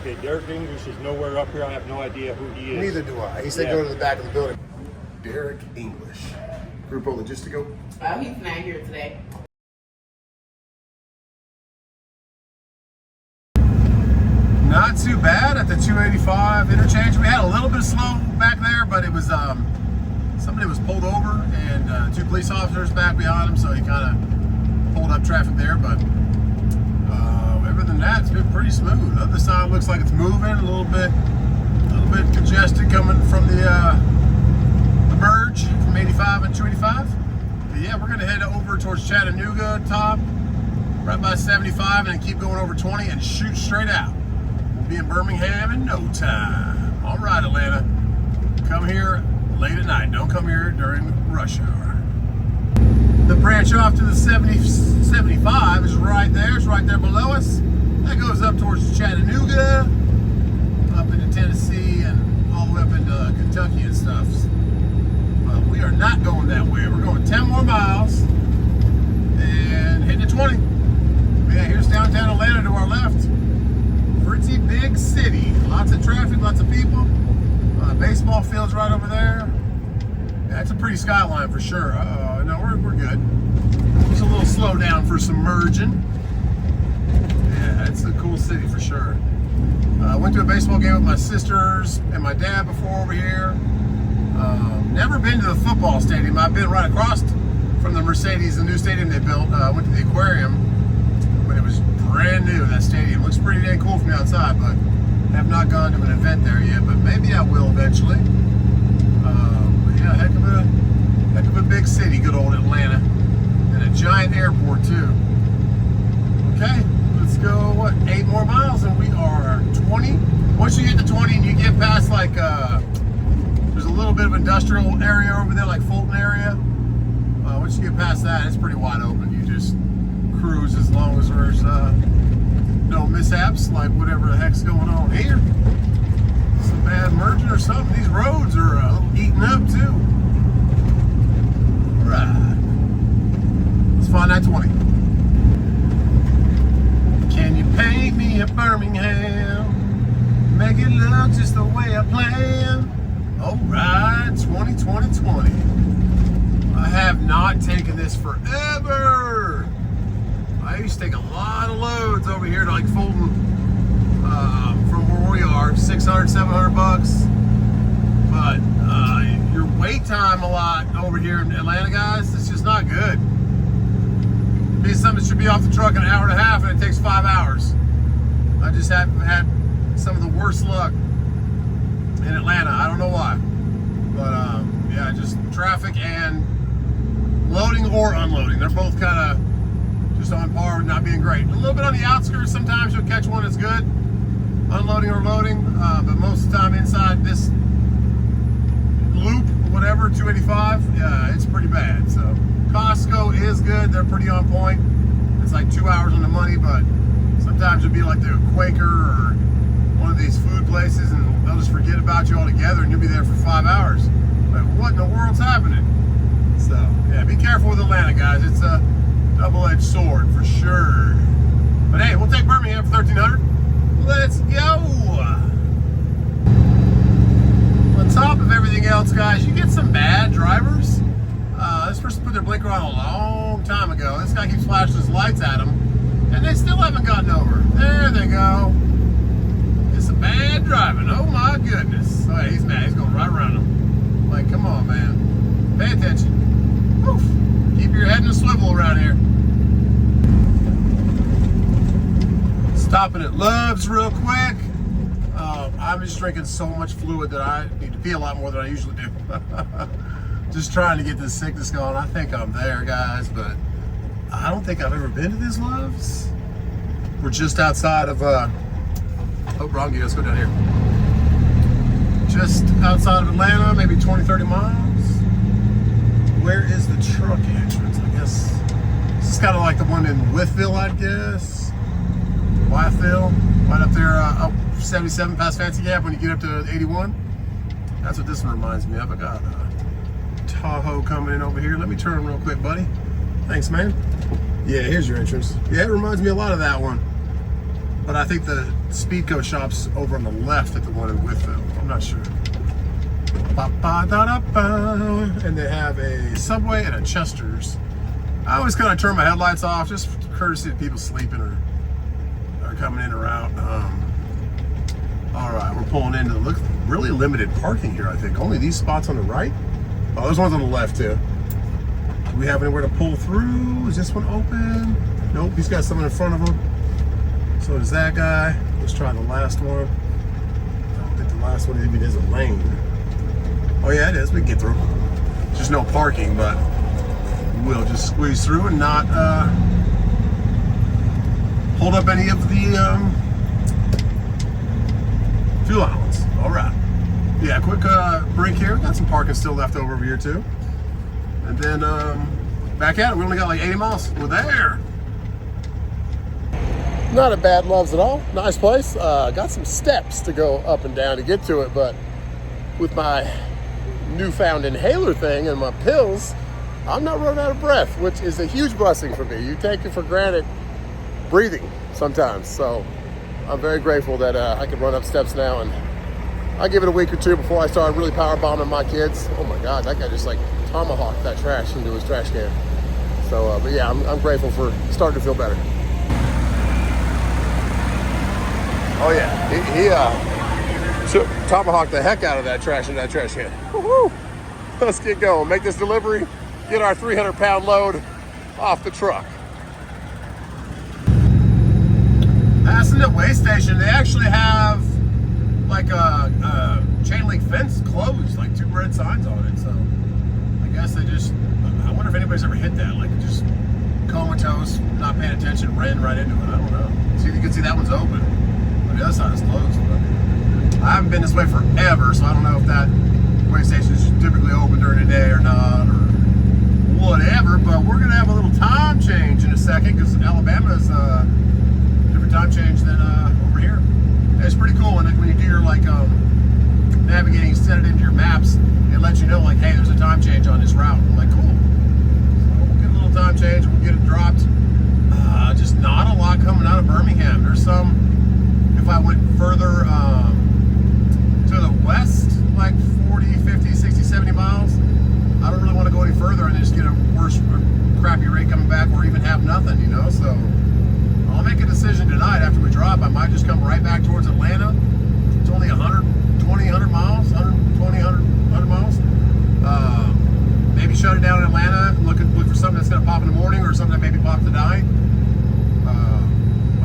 Okay, Derek English is nowhere up here. I have no idea who he is. Neither do I. He said go to the back of the building. Derek English. Grupo Logistico. He's not here today. Not too bad at the 285 interchange. We had a little bit of slow back there, but it was somebody was pulled over and 2 police officers back behind him, so he kind of pulled up traffic there. But other than that, it's been pretty smooth. The other side looks like it's moving a little bit congested coming from the merge from 85 and 285. But yeah, we're gonna head over towards Chattanooga top, right by 75, and then keep going over 20 and shoot straight out. We'll be in Birmingham in no time. All right, Atlanta, come here late at night. Don't come here during rush hour. The branch off to the 75 is right there. It's right there below us. That goes up towards Chattanooga, up into Tennessee, and all the way up into Kentucky and stuff. But we are not going that way. We're going 10 more miles and hitting the 20. Yeah, here's downtown Atlanta to our left. Pretty big city. Lots of traffic, lots of people. Baseball fields right over there. Yeah, it's a pretty skyline for sure. No, we're good. Just a little slow down for some merging. Yeah, it's a cool city for sure. I went to a baseball game with my sisters and my dad before over here. Never been to the football stadium. I've been right across from the Mercedes, the new stadium they built. I went to the aquarium when it was brand new. That stadium looks pretty dang cool from the outside, but have not gone to an event there yet. But maybe I will eventually. But yeah, heck of a big city, good old Atlanta, and a giant airport too. Okay, let's go. What, 8 more miles, and we are 20. Once you get to 20 and you get past like there's a little bit of industrial area over there, like Fulton area. Once you get past that, it's pretty wide open. You just cruise as long as there's no mishaps, like whatever the heck's going on here. Some bad merging or something. These roads are a little eaten up too. All right, let's find that 20. Can you paint me a Birmingham? Make it look just the way I planned. All right, 20, 20, 20. I have not taken this forever. I used to take a lot of loads over here to like Fulton from where we are, 600, 700 bucks. But your wait time a lot over here in Atlanta, guys, it's just not good. Be something that should be off the truck in an hour and a half, and it takes 5 hours. I just have had some of the worst luck in Atlanta. I don't know why, but yeah, just traffic and loading or unloading. They're both kind of just on par with not being great. A little bit on the outskirts, sometimes you'll catch one that's good, unloading or loading, but most of the time inside this loop, whatever, 285, yeah, it's pretty bad. So Costco is good. They're pretty on point. It's like 2 hours on the money, but sometimes it'll be like the Quaker or one of these food places, and they'll just forget about you altogether, and you'll be there for 5 hours. Like, what in the world's happening? So, yeah, be careful with Atlanta, guys. It's a double-edged sword for sure. But hey, we'll take Birmingham for 1,300. Let's go. On top of everything else, guys, you get some bad drivers. This person put their blinker on a long time ago. This guy keeps flashing his lights at them, and they still haven't gotten over. There they go. It's a bad driving. Oh my goodness. Oh, yeah, he's mad. He's going right around them. Like, come on, man. Pay attention. Oof. Keep your head in a swivel around here. Stopping at Love's real quick. I'm just drinking so much fluid that I need to pee a lot more than I usually do. Just trying to get this sickness going. I think I'm there, guys, but I don't think I've ever been to this Love's. We're just outside of, oh, wrong gear, let's go down here. Just outside of Atlanta, maybe 20, 30 miles. Where is the truck entrance? I guess this is kind of like the one in Wytheville, I guess. Wytheville, right up there, up 77 past Fancy Gap when you get up to 81. That's what this one reminds me of. I got Tahoe coming in over here. Let me turn real quick, buddy. Thanks, man. Yeah, here's your entrance. Yeah, it reminds me a lot of that one. But I think the Speedco shop's over on the left at the one in Whitfield. I'm not sure. And they have a Subway and a Chester's. I always kind of turn my headlights off, just courtesy to people sleeping or coming in or out. All right, we're pulling into really limited parking here, I think. Only these spots on the right. Oh, there's ones on the left too. Do we have anywhere to pull through? Is this one open? Nope, he's got someone in front of him. So does that guy. Let's try the last one. I don't think the last one even is a lane. Oh yeah, it is. We can get through. Just no parking, but we'll just squeeze through and not hold up any of the fuel outlets. All right. Yeah, quick break here. Got some parking still left over here too. And then back at it. We only got like 80 miles. We're there. Not a bad Loves at all. Nice place. Got some steps to go up and down to get to it, but with my newfound inhaler thing and my pills, I'm not running out of breath, which is a huge blessing for me. You take it for granted breathing sometimes. So I'm very grateful that I can run up steps now, and I'll give it a week or two before I start really power bombing my kids. Oh my God, that guy just like tomahawked that trash into his trash can. So, but yeah, I'm grateful for starting to feel better. Oh yeah, he tomahawked the heck out of that trash in that trash can. Woo-hoo. Let's get going, make this delivery, get our 300-pound load off the truck. Passing the weigh station, they actually have like a chain link fence closed, like 2 red signs on it. So I guess they just, I wonder if anybody's ever hit that, like just comatose, not paying attention, ran right into it. I don't know. See, you can see that one's open. The other side is closed, but I haven't been this way forever, so I don't know if that weigh station is typically open during the day or not, or whatever. But we're gonna have a little time change in a second because Alabama is a different time change than over here. And it's pretty cool when you do your like navigating, you set it into your maps, it lets you know like, hey, there's a time change on this route. I'm like, cool. So we'll get a little time change, we'll get it dropped. Just not a lot coming out of Birmingham. There's some. If I went further to the west, like 40, 50, 60, 70 miles, I don't really want to go any further and just get a worse, crappy rate coming back or even have nothing, you know? So I'll make a decision tonight after we drop. I might just come right back towards Atlanta. It's only 120, 100 miles, 120, 100 miles. Maybe shut it down in Atlanta, look for something that's going to pop in the morning or something that maybe pops tonight.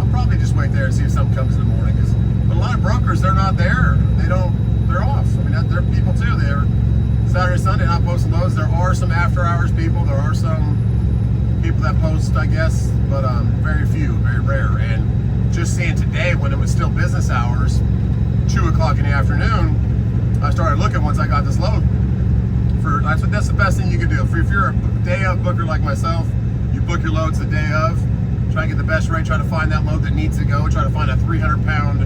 Probably just wait there and see if something comes in the morning. But a lot of brokers, they're not there. They're off. I mean, they're people too. They're Saturday, Sunday, not posting loads. There are some after hours people. There are some people that post, I guess, but very few, very rare. And just seeing today when it was still business hours, 2 o'clock in the afternoon, I started looking once I got this load. That's the best thing you can do. If you're a day of booker like myself, you book your loads the day of. Try to get the best rate, try to find that load that needs to go, try to find a 300-pound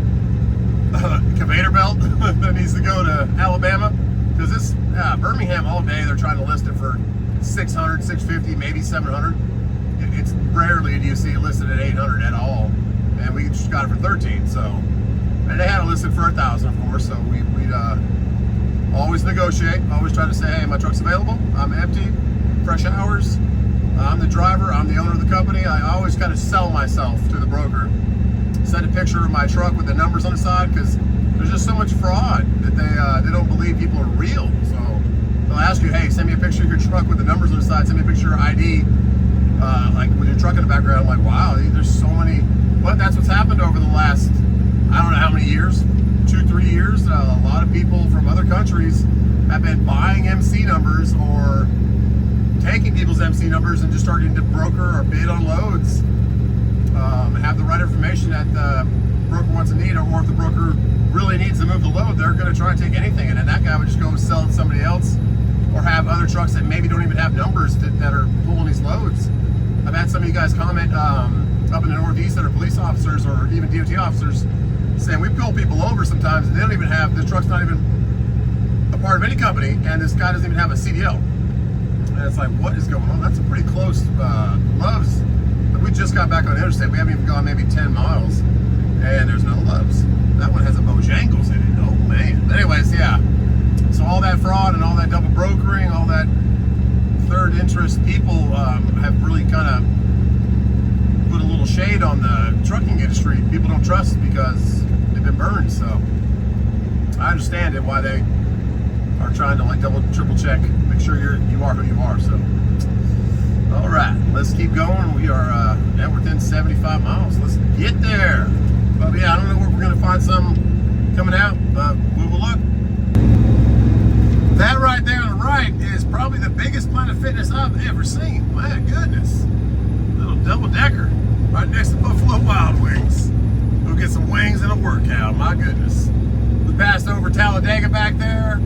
conveyor belt that needs to go to Alabama. Because this, Birmingham all day, they're trying to list it for 600, 650, maybe 700. It's rarely do you see it listed at 800 at all. And we just got it for 13, so. And they had it listed for 1,000, of course, so we'd always negotiate, always try to say, hey, my truck's available, I'm empty, fresh hours. I'm the driver, I'm the owner of the company. I always kind of sell myself to the broker. Send a picture of my truck with the numbers on the side because there's just so much fraud that they don't believe people are real. So they'll ask you, hey, send me a picture of your truck with the numbers on the side, send me a picture of your ID, like with your truck in the background. I'm like, wow, there's so many. But that's what's happened over the last, I don't know how many years, 2-3 years. A lot of people from other countries have been buying MC numbers or taking people's MC numbers and just starting to broker or bid on loads and have the right information that the broker wants to need, or if the broker really needs to move the load, they're going to try and take anything, and then that guy would just go sell it to somebody else or have other trucks that maybe don't even have numbers that are pulling these loads. I've had some of you guys comment up in the Northeast that are police officers or even DOT officers saying we pull people over sometimes and they don't even have, the truck's not even a part of any company and this guy doesn't even have a CDL. And it's like, what is going on? That's a pretty close Loves. We just got back on the interstate. We haven't even gone maybe 10 miles. And shade on the trucking industry. People don't trust because they've been burned. So I understand it, why they are trying to like double, triple check, make sure you are who you are. So, all right, let's keep going. We are now within 75 miles. Let's get there. But yeah, I don't know where we're gonna find some coming out, but we will look. That right there on the right is probably the biggest Planet Fitness I've ever seen. My goodness. Little double decker right next to Buffalo Wild Wings. Go get some wings and a workout. My goodness. We passed over Talladega back there.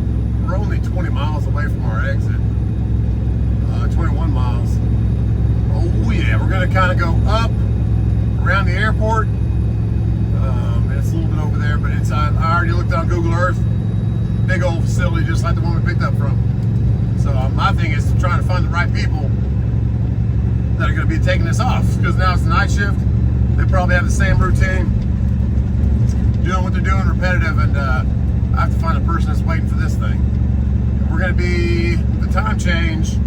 We're only 20 miles away from our exit. 21 miles. Oh yeah, we're gonna kind of go up around the airport. It's a little bit over there, but it's I already looked on Google Earth. Big old facility, just like the one we picked up from. So my thing is to try to find the right people that are going to be taking this off, because now it's the night shift. They probably have the same routine, doing what they're doing, repetitive, and I have to find a person that's waiting for this thing. And we're going to be the time change.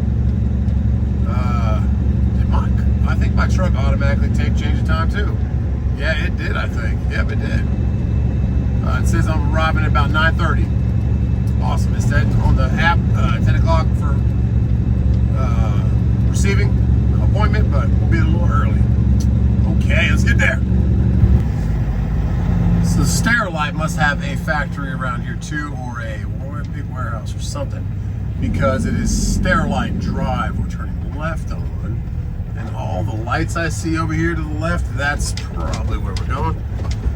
I think my truck automatically changed the time too. Yeah, it did. I think. Yep, it did. It says I'm arriving at about 9:30. Awesome. It said on the app 10 o'clock for receiving an appointment, but we'll be a little early. Okay, let's get there. So Sterilite must have a factory around here too, or a big warehouse or something, because it is Sterilite Drive. We're turning left on, and all the lights I see over here to the left, that's probably where we're going.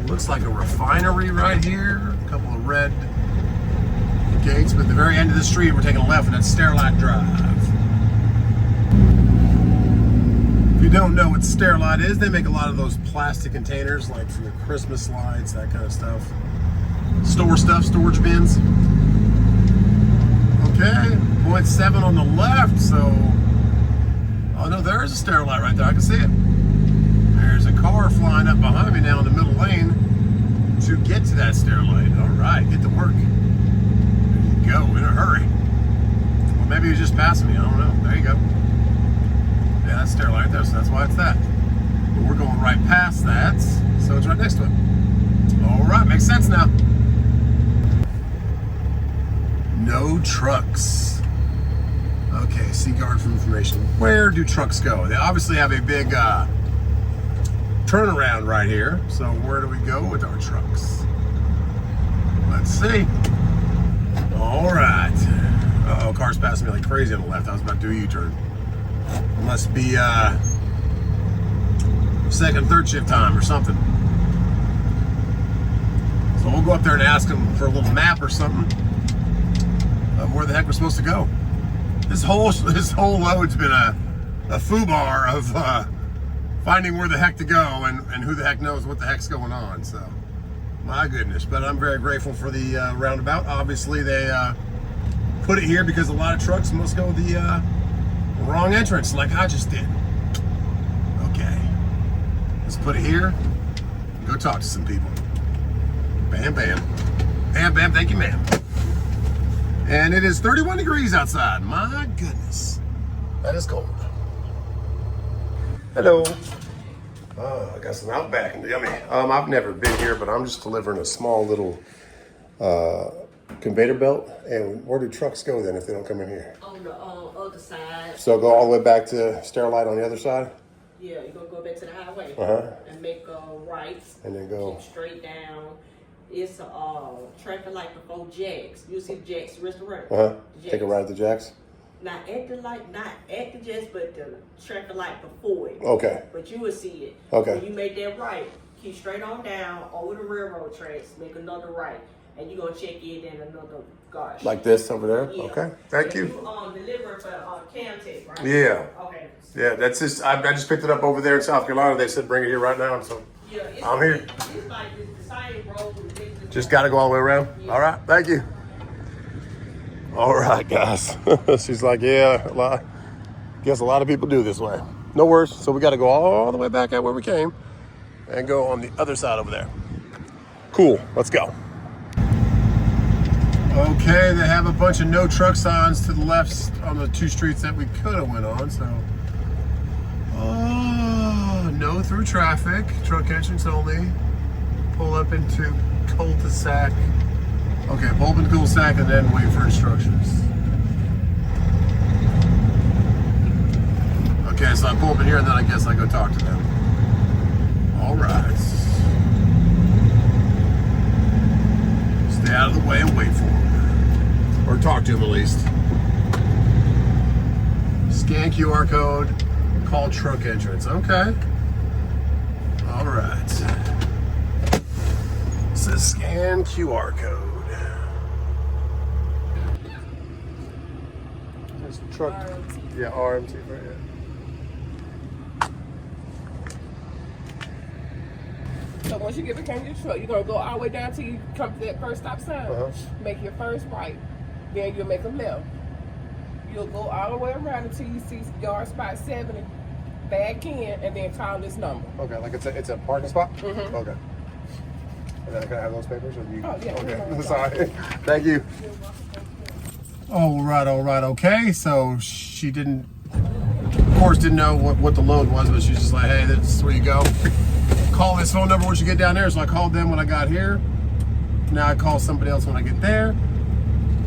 Looks like a refinery right here. A couple of red gates, but at the very end of the street, we're taking a left, and that's Sterilite Drive. If you don't know what Sterilite is, they make a lot of those plastic containers, like for your Christmas lights, that kind of stuff. Storage bins. Okay, 0.7 on the left, so... Oh no, there is a Sterilite right there, I can see it. There's a car flying up behind me now in the middle lane to get to that Sterilite. All right, get to work. There you go, in a hurry. Well, maybe he was just passing me, I don't know. There you go. Yeah, that's Sterilite right there, so that's why it's that. But we're going right past that, so it's right next to it. All right, makes sense now. No trucks. Okay, see guard for information. Where do trucks go? They obviously have a big turnaround right here. So where do we go with our trucks? Let's see. All right. Uh-oh, car's passing me like crazy on the left. I was about to do a U-turn. Must be second, third shift time or something. So we'll go up there and ask them for a little map or something of where the heck we're supposed to go. This whole load's been a foobar of finding where the heck to go and who the heck knows what the heck's going on. So, my goodness. But I'm very grateful for the roundabout. Obviously, they put it here because a lot of trucks must go the wrong entrance, like I just did. Okay. Let's put it here. Go talk to some people. Bam, bam. Bam, bam. Thank you, ma'am. And it is 31 degrees outside. My goodness. That is cold. Hello. I got some Outback. Yummy. I've never been here, but I'm just delivering a small little conveyor belt. And where do trucks go then if they don't come in here? On the other side. So go all the way back to Sterilite on the other side? Yeah, you're going to go back to the highway. And make rights. And then go. Keep straight down. It's a traffic light before Jack's. You see Jack's restaurant. Take a ride at the Jack's. Not at the light, not at the Jack's, but the traffic light before it. Okay. But you will see it. Okay. When you make that right, keep straight on down over the railroad tracks, make another right, and you're gonna check it in another garage. Like this over there. Yeah. Okay. Thank you. You deliver for Camtech, right? Yeah. Okay. Yeah, that's just I just picked it up over there in South Carolina. They said bring it here right now, so yeah, I'm here. It's like the same road. Just got to go all the way around. Yeah. All right, thank you. All right, guys. She's like, yeah, guess a lot of people do this way. No worries. So we got to go all the way back out where we came and go on the other side over there. Cool. Let's go. Okay, they have a bunch of no truck signs to the left on the two streets that we could have went on. So, no through traffic, truck entrance only. Pull up into cul-de-sac. Okay, pull up into cul-de-sac and then wait for instructions. Okay, so I pull up in here and then I guess I go talk to them. All right. Stay out of the way and wait for them. Or talk to them at least. Scan QR code, call truck entrance. Okay. All right. It says scan QR code. There's a truck. RMT. Yeah, RMT, right? Yeah. So once you get behind your truck, you're gonna go all the way down till you come to that first stop sign. Make your first right. Then you'll make a left. You'll go all the way around until you see yard spot 70, back in, and then call this number. Okay, like it's a parking spot? Mm-hmm. Okay. And then can I have those papers? Or you? Oh, yeah. Okay, sorry. Thank you. All right, okay. So she didn't, of course, didn't know what the load was, but she's just like, hey, this is where you go. Call this phone number once you get down there. So I called them when I got here. Now I call somebody else when I get there.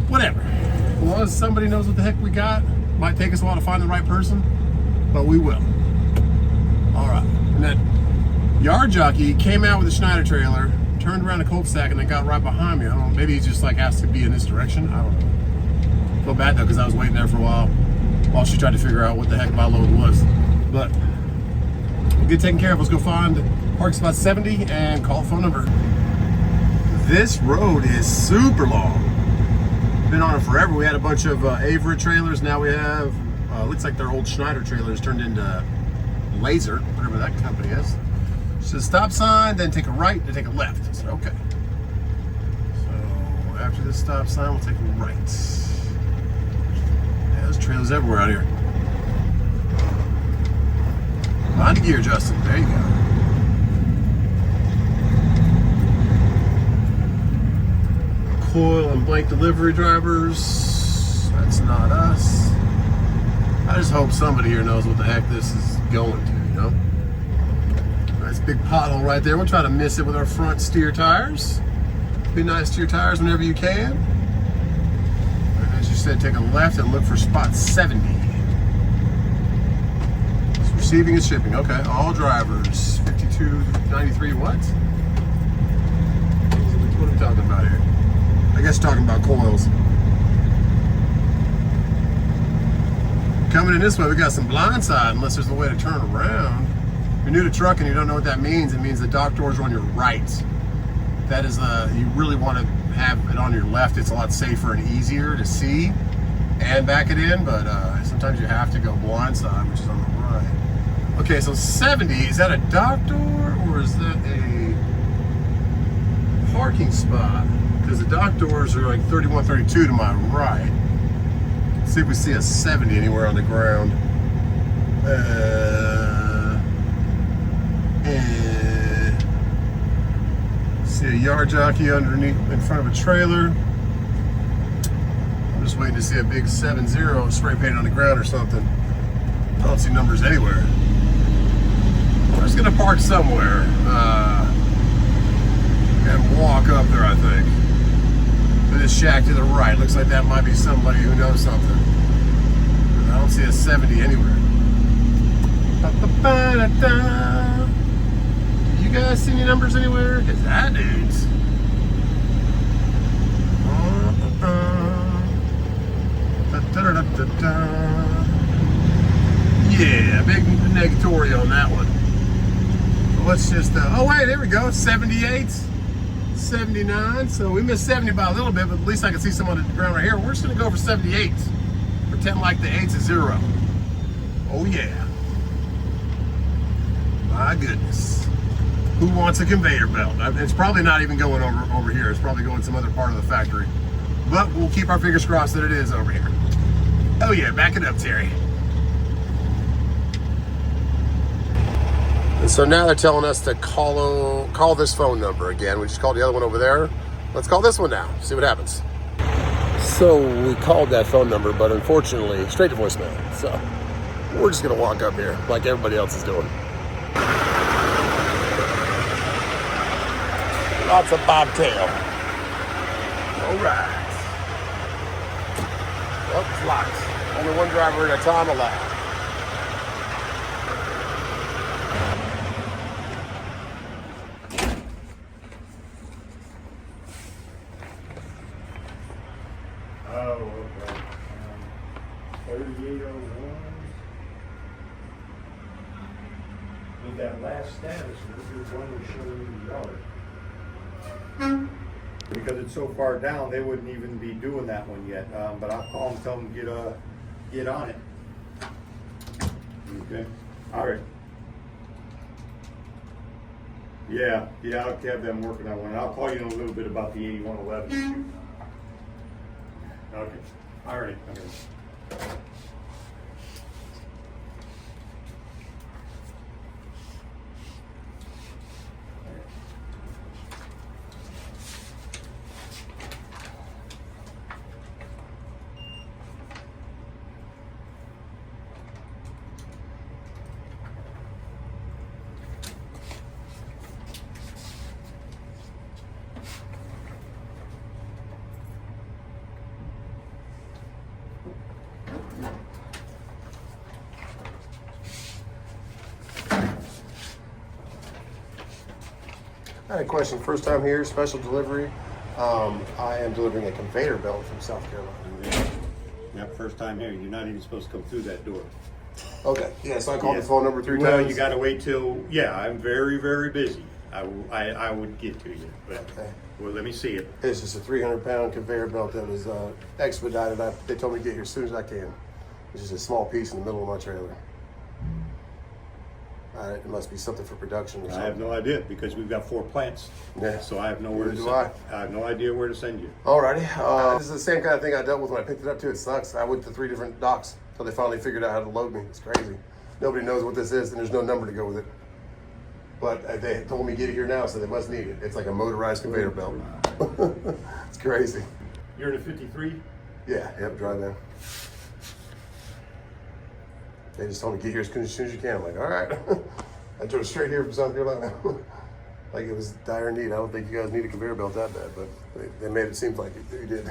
Whatever. As long as somebody knows what the heck we got. Might take us a while to find the right person, but we will. All right. And that yard jockey came out with a Schneider trailer, turned around a cul-de-sac, and then got right behind me. I don't know. Maybe he just like asked to be in this direction. I don't know. Feel bad though, because I was waiting there for a while she tried to figure out what the heck my load was. But we'll get taken care of. Let's go find park spot 70 and call the phone number. This road is super long. Been on it forever. We had a bunch of Averitt trailers. Now we have, looks like their old Schneider trailers turned into Laser, whatever that company is. So stop sign, then take a right, then take a left. So, okay. So after this stop sign, we'll take a right. Yeah, there's trailers everywhere out here. Mind the gear, Justin. There you go. Coil and blank delivery drivers. That's not us. I just hope somebody here knows what the heck this is going to, you know? Nice big pothole right there. We'll try to miss it with our front steer tires. Be nice steer tires whenever you can. And as you said, take a left and look for spot 70. It's receiving and shipping. Okay, all drivers. 5293 what? What are we talking about here? I guess talking about coils. Coming in this way, we got some blind side, unless there's a way to turn around. If you're new to trucking, you don't know what that means. It means the dock doors are on your right. That is, you really want to have it on your left. It's a lot safer and easier to see and back it in, but sometimes you have to go blind side, which is on the right. Okay, so 70, is that a dock door or is that a parking spot? Because the dock doors are like 31, 32 to my right. Let's see if we see a 70 anywhere on the ground. See a yard jockey underneath, in front of a trailer. I'm just waiting to see a big 7-0 spray painted on the ground or something. I don't see numbers anywhere. I'm just gonna park somewhere and walk up there, I think. This shack to the right. Looks like that might be somebody who knows something. I don't see a 70 anywhere. You guys see any numbers anywhere? Because that dude's. Yeah, big negatory on that one. Let's just, oh wait, there we go, 78. 79, so we missed 70 by a little bit, but at least I can see someone on the ground right here. We're just gonna go for 78. Pretend like the 8's a 0. Oh yeah. My goodness. Who wants a conveyor belt? It's probably not even going over here. It's probably going some other part of the factory. But we'll keep our fingers crossed that it is over here. Oh yeah, back it up, Terry. And so now they're telling us to call this phone number again. We just called the other one over there. Let's call this one now, see what happens. So we called that phone number, but unfortunately, straight to voicemail. So we're just gonna walk up here like everybody else is doing. Lots of bobtail. All right. Oh, it's locked. Only one driver at a time allowed. Oh, okay. 3801. With that last status, there's one that's showing the yard. Because it's so far down, they wouldn't even be doing that one yet. But I'll call them, tell them get on it. Okay. All right. Yeah, I'll have them working on one. I'll call you in a little bit about the 8111. Okay. All right. Okay. I had a question. First time here, special delivery. I am delivering a conveyor belt from South Carolina. Yep, first time here. You're not even supposed to come through that door. Okay. Yeah, so I called the phone number 3 Well, times. you got to wait till. Yeah, I'm very, very busy. I would get to you, but Okay. well, let me see it. It's just a 300-pound conveyor belt that was expedited. They told me to get here as soon as I can. It's just a small piece in the middle of my trailer. It must be something for production or something. I have no idea because we've got 4 plants. Yeah. So I have nowhere to Neither send. do I have no idea where to send you. Alrighty. This is the same kind of thing I dealt with when I picked it up too. It sucks. I went to 3 different docks until they finally figured out how to load me. It's crazy. Nobody knows what this is and there's no number to go with it. But they told me get it here now, so they must need it. It's like a motorized conveyor belt. It's crazy. You're in a 53? Yeah, yep, drive in. They just told me get here as soon as you can. I'm like, all right. I drove straight here from South Carolina. Like it was dire need. I don't think you guys need a conveyor belt that bad, but they made it seem like you did.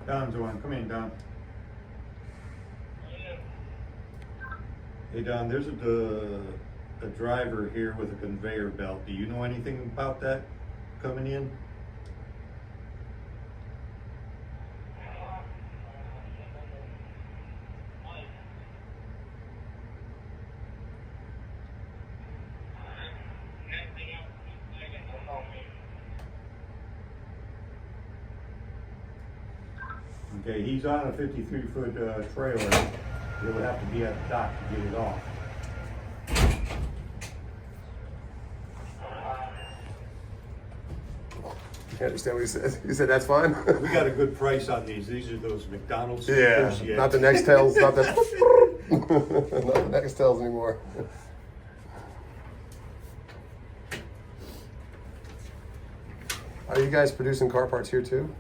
Don's on. Come in, Don. Hey, Don, there's a driver here with a conveyor belt. Do you know anything about that coming in? Okay, he's on a 53-foot trailer. It would have to be at the dock to get it off. You understand what he said? He said that's fine. We got a good price on these. These are those McDonald's Yeah, stickers. Yeah, not the Nextels, not the not the Nextels anymore. Are you guys producing car parts here too?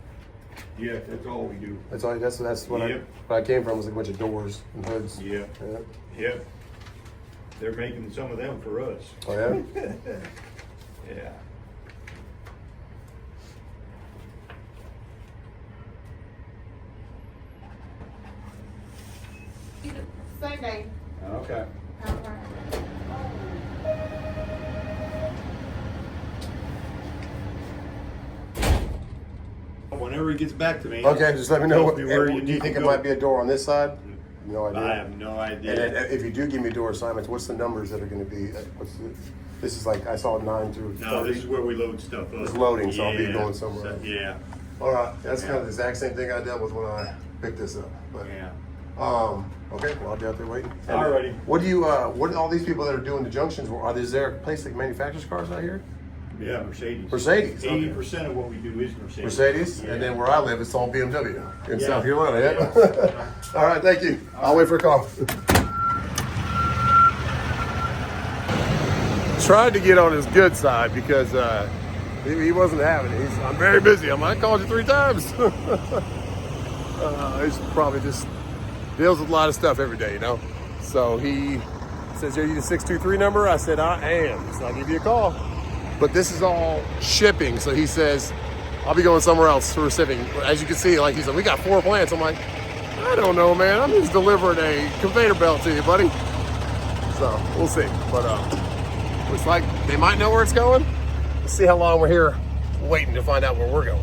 Yeah, that's all we do. That's all. That's what Yep. I came from was like a bunch of doors and hoods. Yeah. Yeah. Yep. They're making some of them for us. Oh yeah. Yeah. Same day. Okay. Whenever he gets back to me. Okay, just let me know. tells me where you Do you need think to it go. might be a door on this side? No idea. I have no idea. And then if you do give me door assignments, what's the numbers that are going to be? This is like I saw 9 through 30. No, this is where we load stuff up. It's loading, so I'll be Yeah. going somewhere. Yeah. All right, that's kind of the exact same thing I dealt with when I picked this up. But Yeah. okay, well I'll be out there waiting. And Alrighty. what do you? What all these people that are doing the junctions? Is there a place that manufactures cars out here? Yeah, Mercedes. Mercedes. Okay. 80% of what we do is Mercedes. Mercedes, Yeah. and then where I live, it's all BMW in Yeah. South Carolina. Yeah. Yeah. All right, thank you. I'll wait for a call. Tried to get on his good side because He wasn't having it. I'm very busy. I'm like, I called you 3 times. He's probably just deals with a lot of stuff every day, you know? So he says, are you the 623 number? I said, I am. So I'll give you a call. But this is all shipping. So he says, I'll be going somewhere else for shipping. As you can see, like he said, we got 4 plants. I'm like, I don't know, man. I'm just delivering a conveyor belt to you, buddy. So we'll see. But looks like they might know where it's going. Let's see how long we're here waiting to find out where we're going.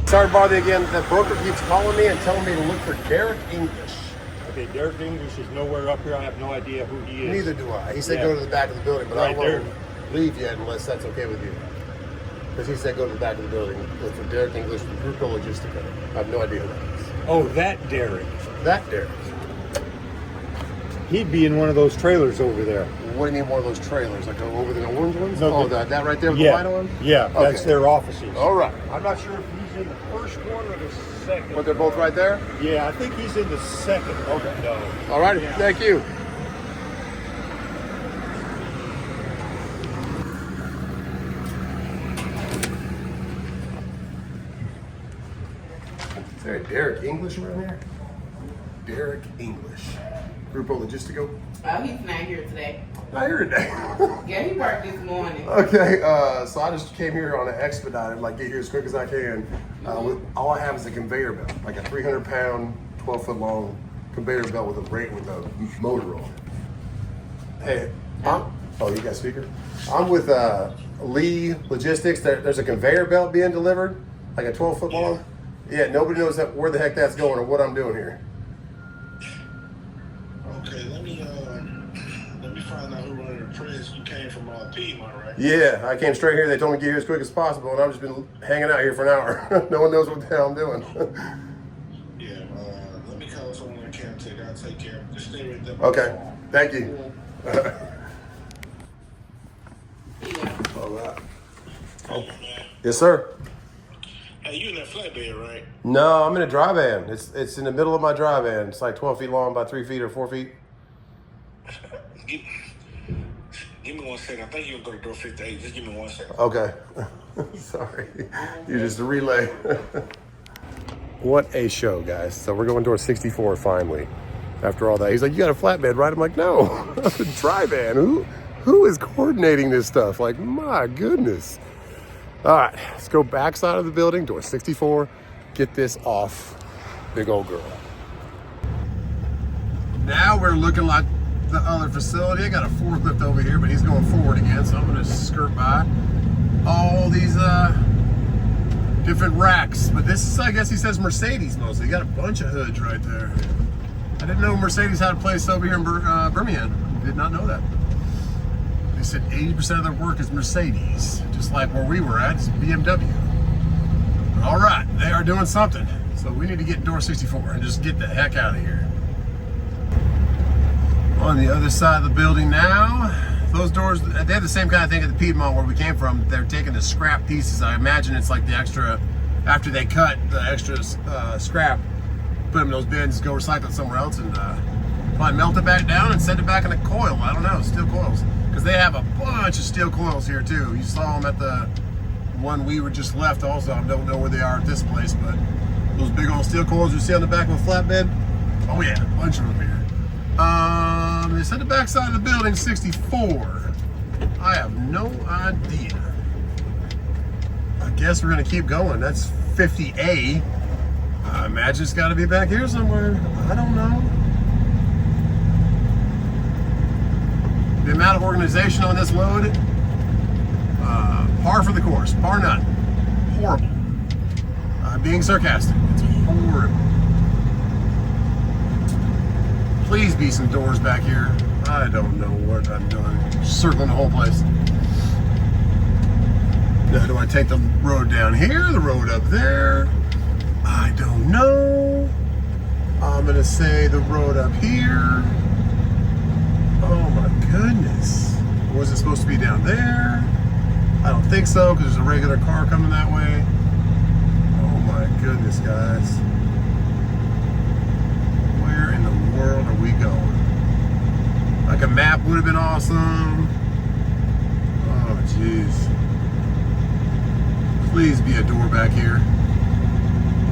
Sorry to bother you again. That broker keeps calling me and telling me to look for Derrick English. Okay, Derrick English is nowhere up here. I have no idea who he is. Neither do I. He said go to the back of the building, but I don't want to leave yet unless that's okay with you. Because he said go to the back of the building, look for Derrick English from Grupo Logistico. I have no idea who that is. Oh, that Derrick. That Derrick. He'd be in one of those trailers over there. What do you mean one of those trailers? Like over the orange ones? No, oh, that right there with the light on? Yeah, Okay. that's their offices. All right. I'm not sure if he's in the first one or the second. But they're both right there? Yeah, I think he's in the second. Okay. All right, thank you. Is there a Derrick English around here? Derrick English. Grupo Logistico? Oh, he's not here today. Not here today. Yeah, he worked this morning. Okay, so I just came here on an expedited, like get here as quick as I can. All I have is a conveyor belt, like a 300-pound, 12-foot long conveyor belt with a motor on it. Hey, oh, you got a speaker? I'm with Lee Logistics. There's a conveyor belt being delivered, like a 12-foot long. Yeah, nobody knows where the heck that's going or what I'm doing here. Okay, let me find out who running the press. You came from Piedmont, right? Yeah, I came straight here. They told me to get here as quick as possible, and I've just been hanging out here for an hour. No one knows what the hell I'm doing. Yeah, let me call someone I can take. I'll take care of it. Just stay right there. Okay, thank you. All right. Oh, man. Yes, sir. Hey, you in that flatbed, right? No, I'm in a dry van. It's in the middle of my dry van. It's like 12 feet long, about 3 feet or 4 feet. Give me 1 second. I think you'll go to door 58. Just give me 1 second. Okay. Sorry. You're just a relay. What a show, guys. So we're going door 64 finally. After all that, he's like, you got a flatbed, right? I'm like, no, I'm a dry van. Who is coordinating this stuff? Like, my goodness. All right, let's go backside of the building, door 64, get this off big old girl. Now we're looking like the other facility. I got a forklift over here, but he's going forward again, so I'm gonna skirt by all these different racks. But this is, I guess he says Mercedes mostly. You got a bunch of hoods right there. I didn't know Mercedes had a place over here in Birmingham. Did not know that. They said 80% of their work is Mercedes, just like where we were at, it's BMW. But all right, they are doing something. So we need to get door 64 and just get the heck out of here. On the other side of the building now, those doors, they have the same kind of thing at the Piedmont where we came from. They're taking the scrap pieces. I imagine it's like the extra, after they cut the extra scrap, put them in those bins, go recycle it somewhere else, and probably melt it back down and send it back in a coil. I don't know, steel coils. Because they have a bunch of steel coils here too. You saw them at the one we were just left also. I don't know where they are at this place, but those big old steel coils you see on the back of a flatbed, oh yeah, a bunch of them here. They said the back side of the building, 64. I have no idea. I guess we're gonna keep going. That's 50A. I imagine it's gotta be back here somewhere. I don't know. The amount of organization on this load, par for the course, bar none. Horrible. Being sarcastic, it's horrible. Please be some doors back here. I don't know what I'm doing. Circling the whole place. Now, do I take the road down here, the road up there? I don't know. I'm gonna say the road up here. Oh my goodness. Was it supposed to be down there? I don't think so, because there's a regular car coming that way. Oh my goodness, guys. Where in the world are we going? Like a map would have been awesome. Oh jeez. Please be a door back here.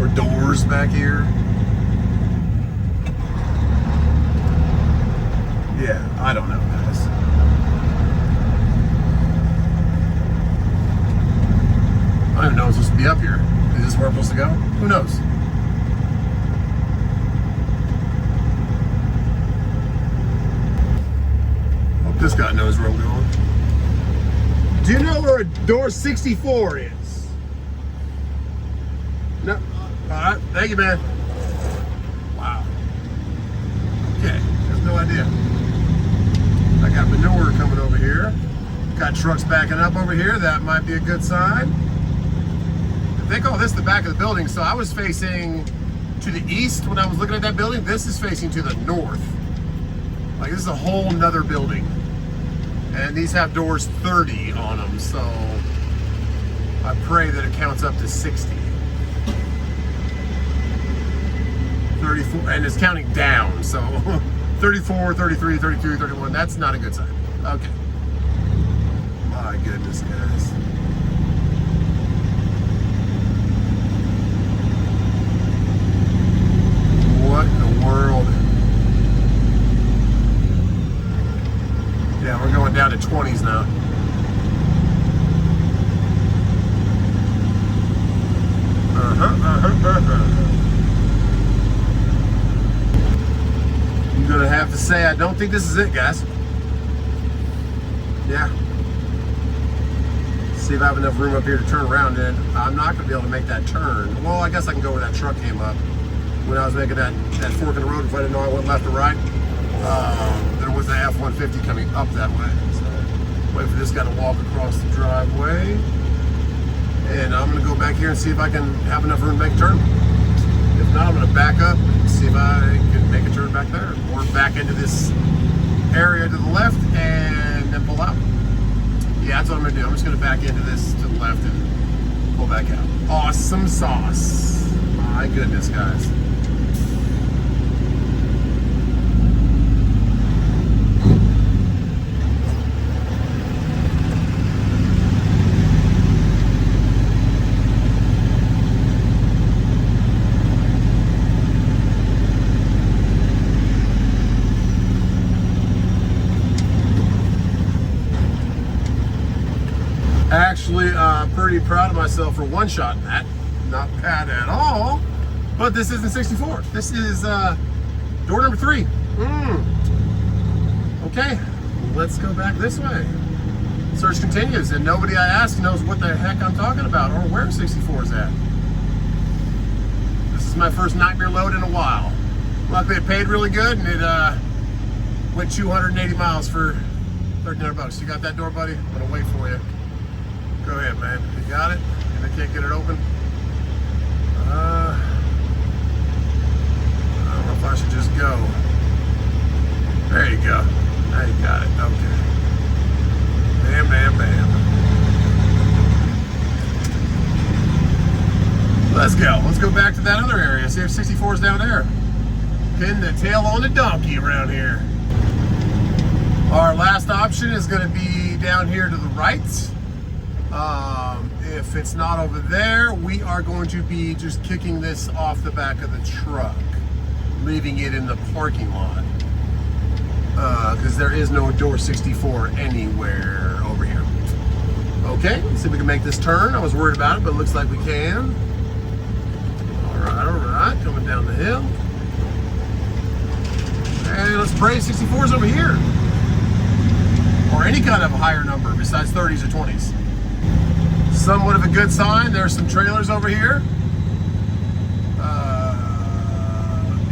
Or doors back here. Yeah, I don't know, guys. I don't know if it's supposed to be up here. Is this where I'm supposed to go? Who knows? Hope this guy knows where I'm going. Do you know where door 64 is? No. All right. Thank you, man. Wow. Okay. There's no idea. I got manure coming over here. Got trucks backing up over here. That might be a good sign. They call this the back of the building, so I was facing to the east when I was looking at that building. This is facing to the north. Like, this is a whole nother building. And these have doors 30 on them, so I pray that it counts up to 60. 34, and it's counting down, so 34, 33, 32, 31, that's not a good sign. Okay. My goodness, guys. What in the world? Yeah, we're going down to 20s now. I'm gonna have to say I don't think this is it, guys. Yeah. See if I have enough room up here to turn around in. I'm not gonna be able to make that turn. Well, I guess I can go where that truck came up. When I was making that fork in the road, if I didn't know I went left or right, there was an F-150 coming up that way. So wait for this guy to walk across the driveway. And I'm gonna go back here and see if I can have enough room to make a turn. If not, I'm gonna back up and see if I can make a turn back there. Or back into this area to the left and then pull out. Yeah, that's what I'm gonna do. I'm just gonna back into this to the left and pull back out. Awesome sauce. My goodness, guys. Actually, pretty proud of myself for one shot in that. Not bad at all. But this isn't 64. This is door number 3. Okay, let's go back this way. Search continues, and nobody I ask knows what the heck I'm talking about or where 64 is at. This is my first nightmare load in a while. Luckily, it paid really good, and it went 280 miles for 1,300 bucks. You got that door, buddy? I'm gonna wait for you. Go ahead, man. You got it? And I can't get it open? I don't know if I should just go. There you go. Now you got it. Okay. Bam, bam, bam. Let's go. Let's go back to that other area. See if 64 is down there. Pin the tail on the donkey around here. Our last option is going to be down here to the right. If it's not over there, we are going to be just kicking this off the back of the truck, leaving it in the parking lot, because there is no door 64 anywhere over here. Okay, let's see if we can make this turn. I was worried about it, but it looks like we can. All right, coming down the hill. And let's pray 64's over here, or any kind of a higher number besides 30s or 20s. Somewhat of a good sign. There's some trailers over here.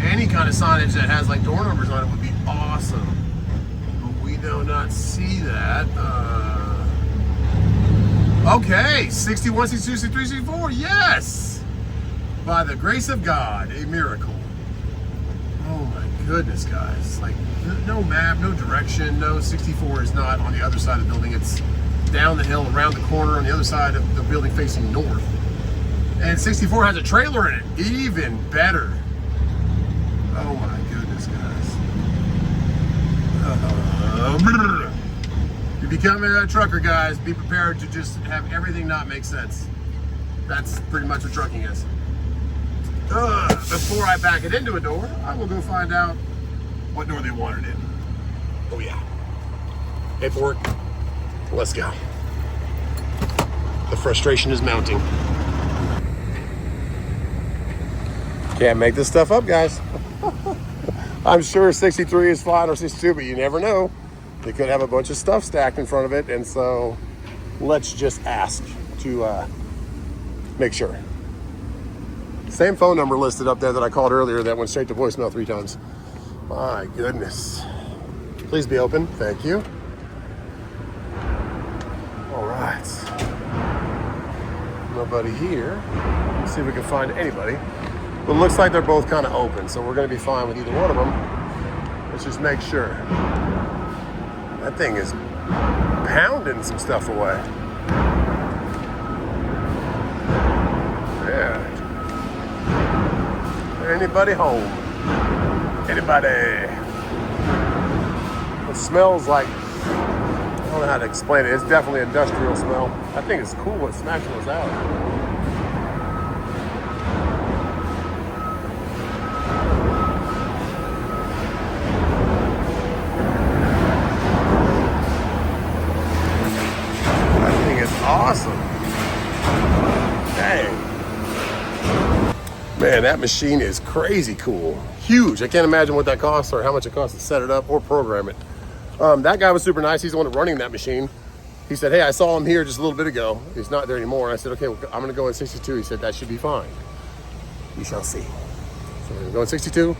Any kind of signage that has like door numbers on it would be awesome. But we do not see that. Okay, 61, 62, 63, 64. Yes! By the grace of God, a miracle. Oh my goodness, guys. Like, no map, no direction. No, 64 is not on the other side of the building. It's down the hill, around the corner on the other side of the building facing north. And 64 has a trailer in it, even better. Oh my goodness, guys. If you become a trucker, guys, be prepared to just have everything not make sense. That's pretty much what trucking is. Before I back it into a door, I will go find out what door they want it in. Oh yeah. Paperwork. Let's go. The frustration is mounting. Can't make this stuff up, guys. I'm sure 63 is fine or 62, but you never know. They could have a bunch of stuff stacked in front of it, and so let's just ask to make sure. Same phone number listed up there that I called earlier that went straight to voicemail 3 times. My goodness. Please be open. Thank you. All right. Nobody here. Let's see if we can find anybody. But it looks like they're both kind of open, so we're going to be fine with either one of them. Let's just make sure. That thing is pounding some stuff away. Yeah. Anybody home? Anybody? It smells like, I don't know how to explain it. It's definitely an industrial smell. I think it's cool what smashing those out. Awesome. Dang. Man, that machine is crazy cool. Huge. I can't imagine what that costs or how much it costs to set it up or program it. That guy was super nice. He's the one running that machine. He said, hey, I saw him here just a little bit ago. He's not there anymore. And I said, okay, well, I'm going to go in 62. He said, that should be fine. We shall see. So we're going to go in 62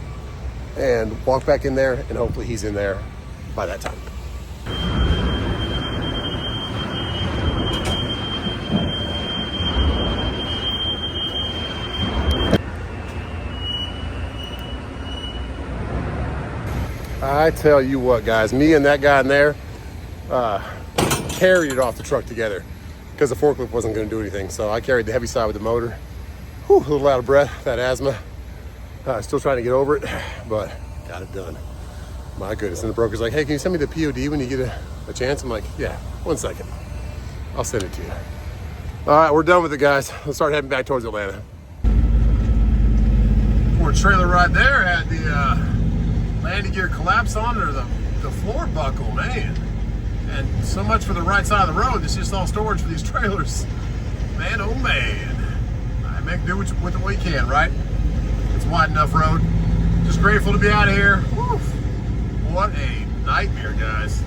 and walk back in there, and hopefully he's in there by that time. I tell you what, guys, me and that guy in there carried it off the truck together because the forklift wasn't going to do anything. So I carried the heavy side with the motor. Whew, a little out of breath, that asthma. Still trying to get over it, but got it done. My goodness. And the broker's like, hey, can you send me the POD when you get a chance? I'm like, yeah, 1 second. I'll send it to you. All right, we're done with it, guys. Let's start heading back towards Atlanta. Poor trailer right there had the landing gear collapse on it, or the floor buckle, man. And so much for the right side of the road. It's just all storage for these trailers. Man, oh man. I make do with what you can, right? It's wide enough road. Just grateful to be out of here. Woo. What a nightmare, guys.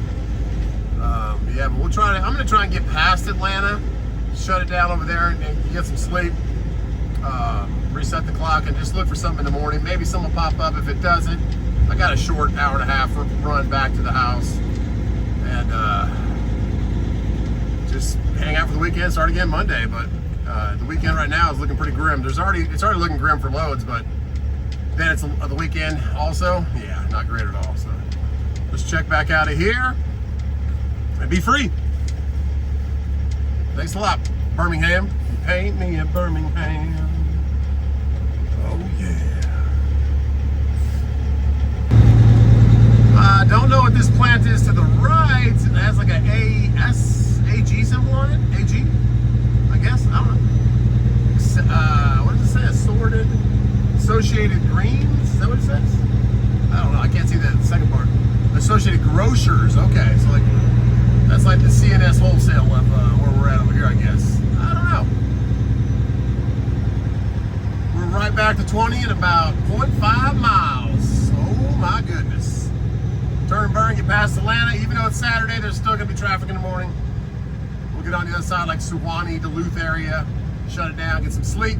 Yeah, but we'll try to, I'm gonna try and get past Atlanta, shut it down over there and get some sleep. Reset the clock and just look for something in the morning. Maybe something will pop up. If it doesn't, I got a short hour and a half run back to the house and just hang out for the weekend, start again Monday. But the weekend right now is looking pretty grim. It's already looking grim for loads, but then it's the weekend also. Yeah, not great at all. So let's check back out of here and be free. Thanks a lot, Birmingham. Paint me in Birmingham. Oh yeah. I don't know what this plant is to the right. It has like a AG symbol on it. AG, I guess. I don't know. What does it say? Assorted, Associated Greens. Is that what it says? I don't know. I can't see the second part. Associated Grocers. Okay, so like that's like the CNS wholesale of where we're at over here, I guess. I don't know. We're right back to 20 in about 0.5 miles. Oh my goodness. Turn and burn, get past Atlanta. Even though it's Saturday, there's still gonna be traffic in the morning. We'll get on the other side, like Suwannee, Duluth area, shut it down, get some sleep,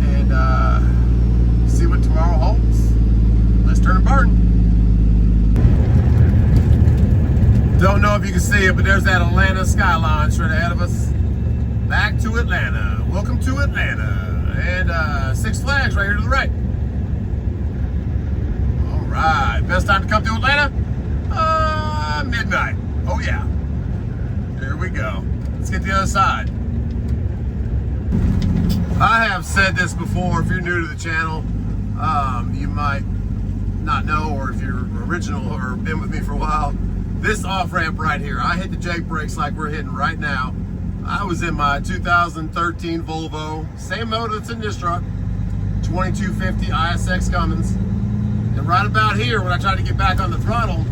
and see what tomorrow holds. Let's turn and burn. Don't know if you can see it, but there's that Atlanta skyline straight ahead of us. Back to Atlanta. Welcome to Atlanta. And Six Flags right here to the right. Right, best time to come to Atlanta? Midnight. Oh yeah. There we go. Let's get to the other side. I have said this before. If you're new to the channel, you might not know, or if you're original or been with me for a while, this off-ramp right here, I hit the Jake brakes like we're hitting right now. I was in my 2013 Volvo, same motor that's in this truck, 2250 ISX Cummins. And right about here, when I tried to get back on the throttle,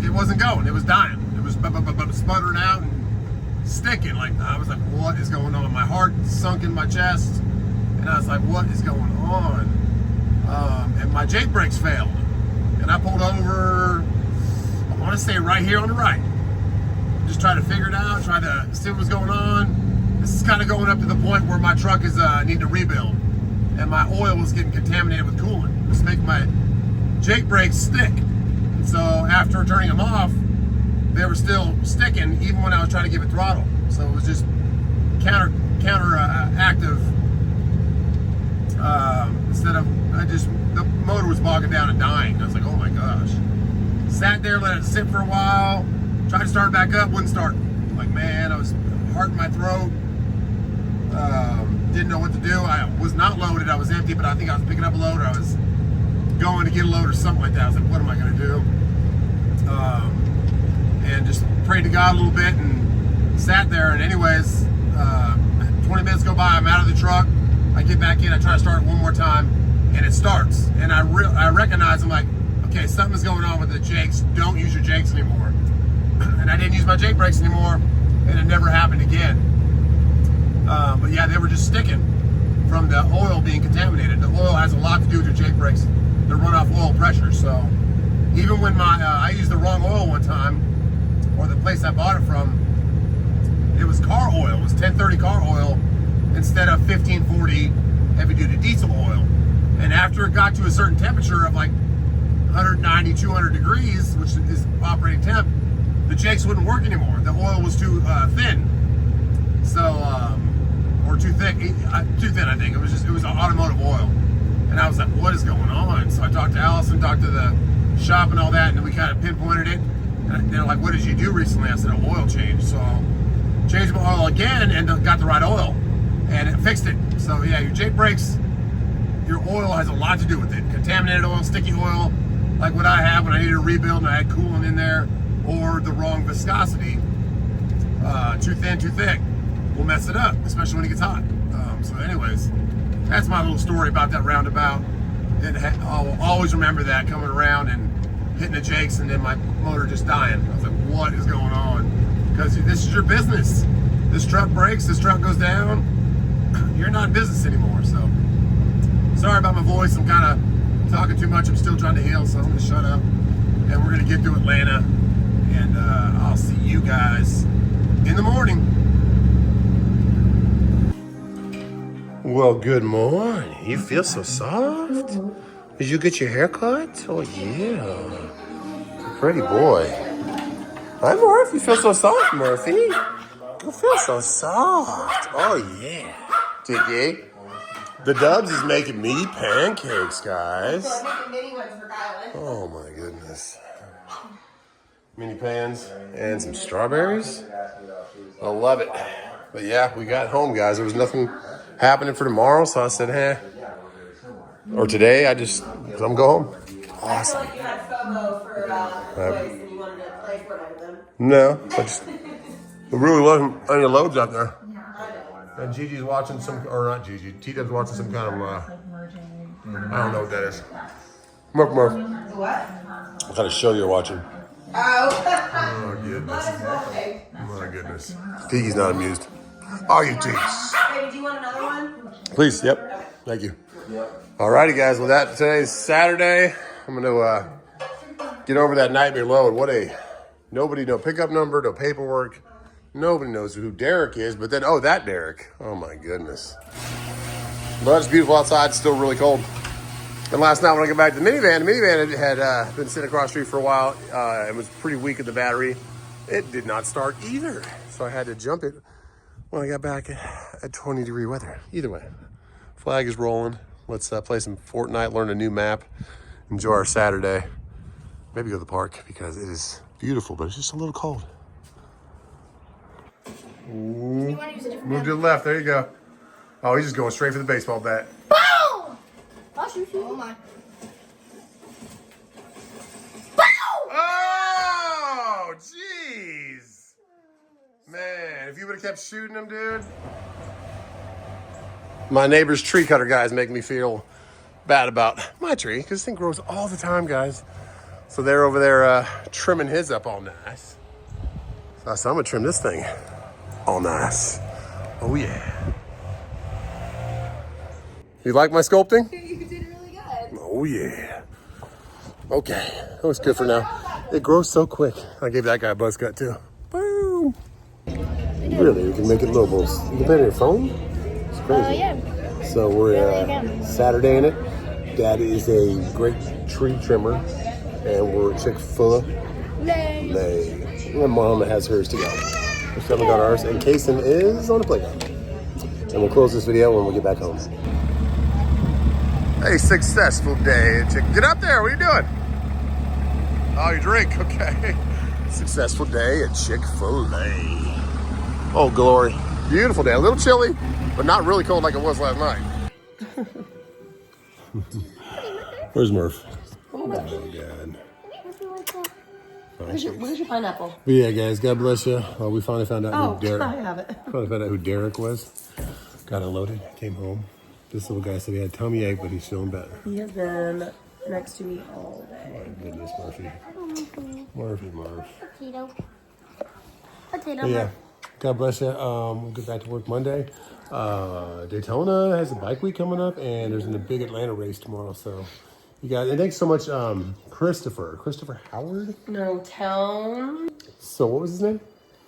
it wasn't going. It was dying. It was sputtering out and sticking. Like, I was like, what is going on? My heart sunk in my chest, and I was like, what is going on? And my Jake brakes failed, and I pulled over. I want to say right here on the right. Just trying to figure it out, trying to see what was going on. This is kind of going up to the point where my truck is needing a rebuild, and my oil was getting contaminated with coolant. It was making my Jake brakes stick. And so after turning them off, they were still sticking even when I was trying to give it throttle. So it was just counteractive. Instead of, the motor was bogging down and dying. I was like, oh my gosh. Sat there, let it sit for a while, tried to start it back up, wouldn't start. Like, man, I was heart in my throat. Didn't know what to do. I was not loaded, I was empty, but I think I was picking up a load, or I was going to get a load or something like that. I was like, what am I gonna do? And just prayed to God a little bit and sat there. And anyways, 20 minutes go by, I'm out of the truck. I get back in, I try to start it one more time, and it starts. And I recognize, I'm like, okay, something's going on with the Jakes. Don't use your Jakes anymore. And I didn't use my Jake brakes anymore, and it never happened again. But yeah, they were just sticking from the oil being contaminated. The oil has a lot to do with your Jake brakes. The runoff oil pressure. So even when I used the wrong oil one time, or the place I bought it from, it was car oil. It was 1030 car oil instead of 1540 heavy duty diesel oil. And after it got to a certain temperature of like 190, 200 degrees, which is operating temp, the Jakes wouldn't work anymore. The oil was too thin. So, or too thick, too thin, I think. It was automotive oil. And I was like, what is going on? So I talked to Allison, talked to the shop and all that, and we kind of pinpointed it. And they're like, what did you do recently? I said, an oil change. So changed my oil again and got the right oil. And it fixed it. So yeah, your Jake brakes, your oil has a lot to do with it. Contaminated oil, sticky oil, like what I have when I needed a rebuild and I had coolant in there, or the wrong viscosity, too thin, too thick, will mess it up, especially when it gets hot. So anyways, that's my little story about that roundabout. And I'll always remember that, coming around and hitting the Jakes and then my motor just dying. I was like, what is going on? Because this is your business. This truck breaks, this truck goes down, you're not in business anymore. So sorry about my voice. I'm kind of talking too much. I'm still trying to heal, so I'm gonna shut up. And we're gonna get to Atlanta, and I'll see you guys in the morning. Well, good morning. You feel so soft? Did you get your hair cut? Oh yeah. Pretty boy. Hi Murph, you feel so soft, Murphy. You feel so soft. Oh yeah. Tiki. The Dubs is making mini pancakes, guys. Oh my goodness. Mini pans and some strawberries. I love it. But yeah, we got home, guys. There was nothing happening for tomorrow, so I said, or today, I'm gonna go home. Awesome. I feel like you had FOMO for place and you wanted to play for it with them. No, there really wasn't any loads out there. And Gigi's watching some, or not Gigi, T-Dub's watching some kind of, I don't know what that is. Murph. What? What kind of show you're watching? Oh. Oh, goodness. My goodness. Tiki's not amused. Are you, Tiki? Baby, do you want another one? Please, yep. Thank you. Alrighty, guys. Well, today's Saturday. I'm going to get over that nightmare load. Nobody, no pickup number, no paperwork. Nobody knows who Derek is, but then, that Derek. Oh, my goodness. But it's beautiful outside. It's still really cold. And last night when I got back to the minivan had been sitting across the street for a while. It was pretty weak at the battery. It did not start either. So I had to jump it when I got back at 20-degree weather. Either way, flag is rolling. Let's play some Fortnite, learn a new map, enjoy our Saturday. Maybe go to the park because it is beautiful, but it's just a little cold. Ooh. Move to the left. There you go. Oh, he's just going straight for the baseball bat. Boom! I'll shoot you. Oh my. Boom! Oh, jeez. Man, if you would have kept shooting them, dude. My neighbor's tree cutter guys make me feel bad about my tree because this thing grows all the time, guys. So they're over there trimming his up all nice. So I'm gonna trim this thing all nice. Oh yeah. You like my sculpting? You did really good. Oh yeah. Okay, that was good for now. It grows so quick. I gave that guy a buzz cut too. Boom. Really, you can make it little. You can put it in your phone? It's crazy. Yeah. So we're Saturday in it. Dad is a great tree trimmer, and we're Chick-fil-A. My mom has hers to go. We still haven't got ours, and Kason is on the playground. And we'll close this video when we get back home. A successful day. Get up there. What are you doing? Oh, you drink. Okay. Successful day at Chick-fil-A. Oh, glory. Beautiful day. A little chilly, but not really cold like it was last night. Where's Murph? Oh, God. Where's your pineapple? But yeah, guys, God bless you. We finally found out who Derrick. I have it. Finally found out who Derrick was. Got unloaded. Came home. This little guy said he had tummy ache, but he's feeling better. He has been next to me all day. My goodness, Murphy. Murph. Potato. But yeah, God bless you. We'll get back to work Monday. Daytona has a bike week coming up, and there's a big Atlanta race tomorrow. So, you guys, and thanks so much, Christopher Howard. No, Town. So, what was his name?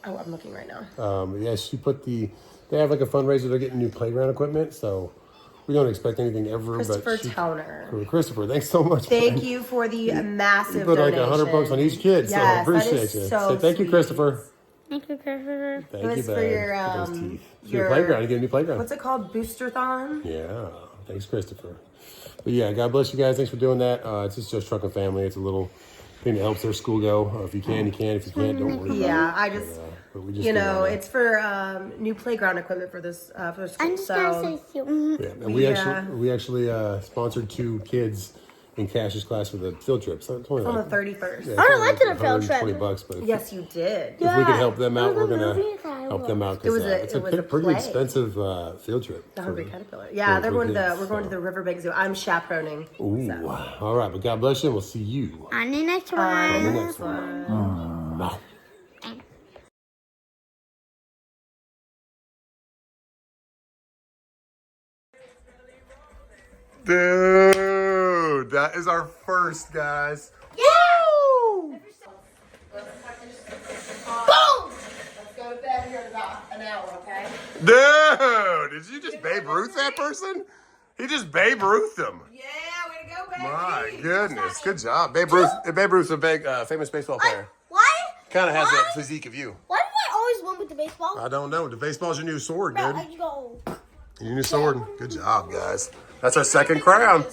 Oh, I'm looking right now. Yeah, she put they have like a fundraiser. They're getting new playground equipment, so we don't expect anything ever. Christopher but Towner. Christopher, thanks so much. Thank you for the massive You put like donation. $100 on each kid, so I Yes, that appreciate is you. so Thank you, sweet. Christopher. Thank you, Christopher. Thank It was you, for babe. your, For those teeth. For your your- playground. You get a new playground. What's it called? Booster-thon? Yeah, thanks, Christopher. But yeah, God bless you guys. Thanks for doing that. It's just Truck and Family. It's a little thing that helps their school go. If you can, you can. If you can't, don't worry. Yeah, about I it. just, But we just you do know, that. it's for new playground equipment for this for school. I'm just gonna say you. Yeah, and we actually sponsored 2 kids in Cash's class for the field trip. So it's only on the like, 31st. yeah, I it's went only to the field trip. $120, but Yes, you did. if we can help them out, we're gonna movies I help them out It was because a- it's it a was a pretty play. expensive field trip. The for- Hungry Caterpillar. Yeah, for we're kids, going to the Riverbank Zoo. I'm chaperoning. Ooh, So. all right, but God bless you, and we'll see you On the next one. on the next one. Bye. Dude, that is our first, guys. Boom! Let's go to bed here in about an hour, okay? Dude, did you just Babe Ruth that person? He just Babe Ruth them. Yeah, way to go, baby. My goodness, good job. Babe Ruth's a big, famous baseball player. Why? Kind of has Why? that physique of you. Why do I always win with the baseball? I don't know. The baseball's your new sword, Bro, dude. I go. Your new sword. Good job, guys. That's our second crown.